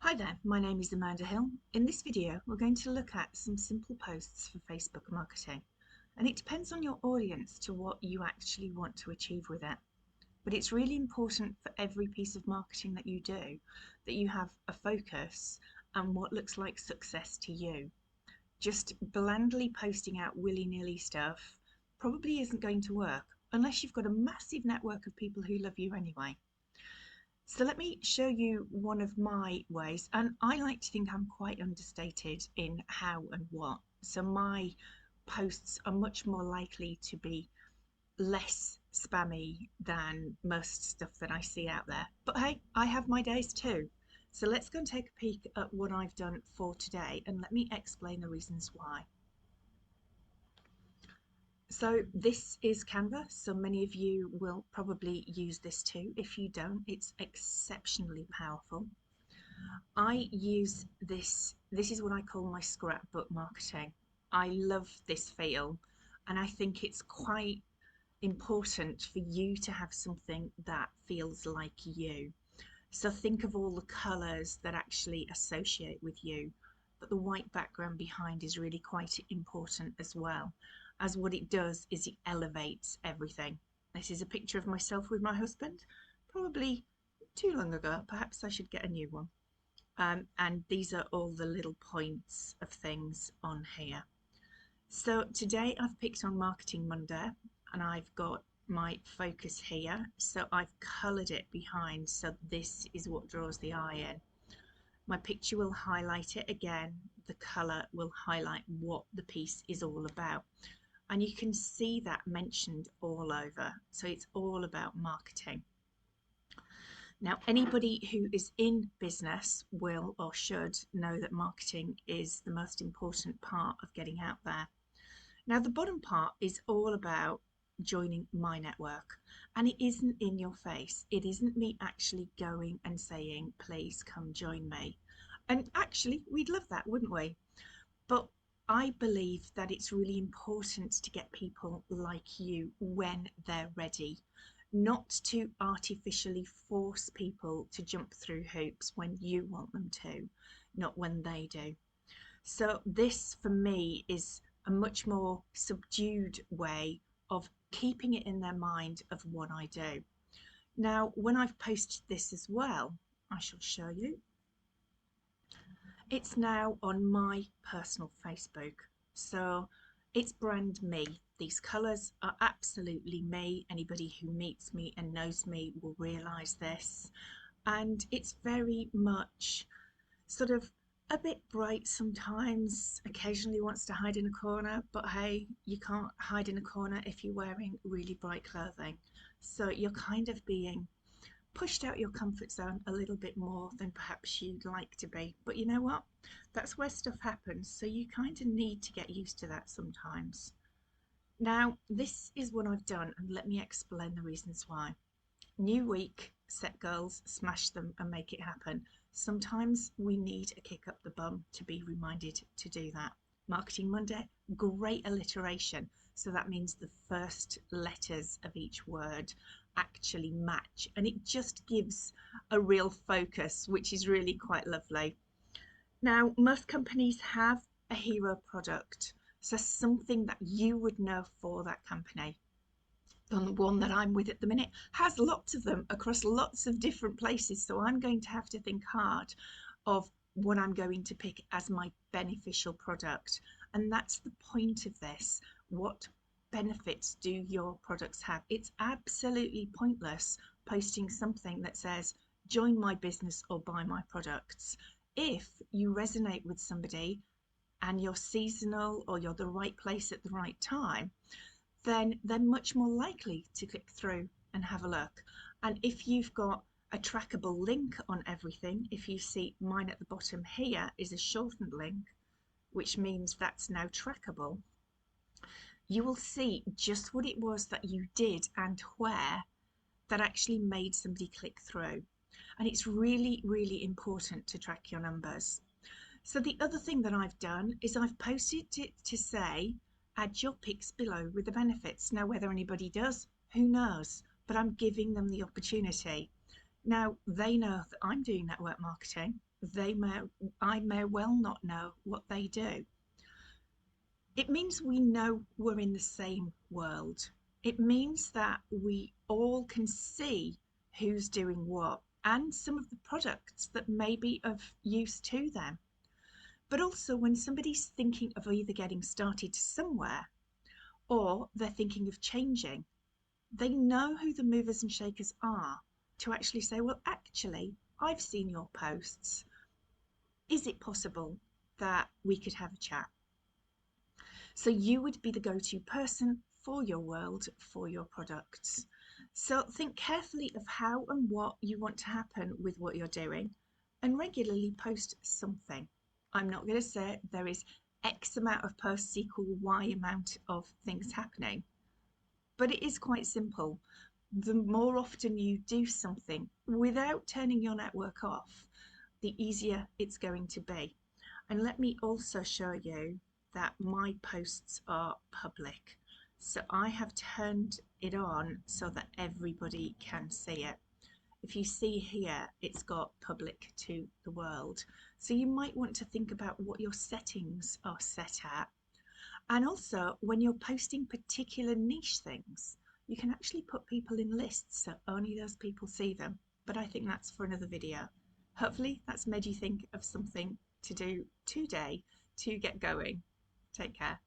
Hi there, my name is Amanda Hill. In this video, we're going to look at some simple posts for Facebook marketing. And it depends on your audience to what you actually want to achieve with it. But it's really important for every piece of marketing that you do that you have a focus and what looks like success to you. Just blandly posting out willy-nilly stuff probably isn't going to work unless you've got a massive network of people who love you anyway. So let me show you one of my ways, and I like to think I'm quite understated in how and what. So my posts are much more likely to be less spammy than most stuff that I see out there. But hey, I have my days too. So let's go and take a peek at what I've done for today, and let me explain the reasons why. So this is Canva, so many of you will probably use this too. If you don't, it's exceptionally powerful. I use this is what I call my scrapbook marketing. I love this feel, and I think it's quite important for you to have something that feels like you. So think of all the colours that actually associate with you, but the white background behind is really quite important as well, as what it does is it elevates everything. This is a picture of myself with my husband, probably too long ago. Perhaps I should get a new one. And these are all the little points of things on here. So today I've picked on Marketing Monday, and I've got my focus here, so I've coloured it behind, so this is what draws the eye in. My picture will highlight it again, the colour will highlight what the piece is all about, and you can see that mentioned all over, so it's all about marketing. Now, anybody who is in business will or should know that marketing is the most important part of getting out there. Now, the bottom part is all about joining my network, and it isn't in your face. It isn't me actually going and saying, please come join me. And actually, we'd love that, wouldn't we? But I believe that it's really important to get people like you when they're ready, not to artificially force people to jump through hoops when you want them to, not when they do. So this for me is a much more subdued way of keeping it in their mind of what I do. Now, when I've posted this as well, I shall show you. It's now on my personal Facebook. So it's brand me. These colours are absolutely me. Anybody who meets me and knows me will realise this. And it's very much sort of a bit bright sometimes, occasionally wants to hide in a corner, but hey, you can't hide in a corner if you're wearing really bright clothing. So you're kind of being pushed out your comfort zone a little bit more than perhaps you'd like to be. But you know what? That's where stuff happens, so you kind of need to get used to that sometimes. Now, this is what I've done, and let me explain the reasons why. New week, set goals, smash them and make it happen. Sometimes we need a kick up the bum to be reminded to do that. Marketing Monday, great alliteration. So that means the first letters of each word actually match, and it just gives a real focus, which is really quite lovely. Now, most companies have a hero product, so something that you would know for that company. The one that I'm with at the minute has lots of them across lots of different places, so I'm going to have to think hard of what I'm going to pick as my beneficial product. And that's the point of this. What benefits do your products have? It's absolutely pointless posting something that says join my business or buy my products. If you resonate with somebody and you're seasonal or you're the right place at the right time, then they're much more likely to click through and have a look. And if you've got a trackable link on everything, if you see mine at the bottom here is a shortened link, which means that's now trackable, you will see just what it was that you did and where that actually made somebody click through. And it's really, really important to track your numbers. So the other thing that I've done is I've posted it to say, add your pics below with the benefits. Now, whether anybody does, who knows? But I'm giving them the opportunity. Now, they know that I'm doing network marketing. I may well not know what they do. It means we know we're in the same world. It means that we all can see who's doing what and some of the products that may be of use to them. But also, when somebody's thinking of either getting started somewhere or they're thinking of changing, they know who the movers and shakers are to actually say, well, actually, I've seen your posts. Is it possible that we could have a chat? So you would be the go-to person for your world, for your products. So think carefully of how and what you want to happen with what you're doing and regularly post something. I'm not going to say there is X amount of posts equal Y amount of things happening, but it is quite simple. The more often you do something without turning your network off, the easier it's going to be. And let me also show you that my posts are public. So I have turned it on so that everybody can see it. If you see here, it's got public to the world. So you might want to think about what your settings are set at. And also, when you're posting particular niche things, you can actually put people in lists so only those people see them. But I think that's for another video. Hopefully that's made you think of something to do today to get going. Take care.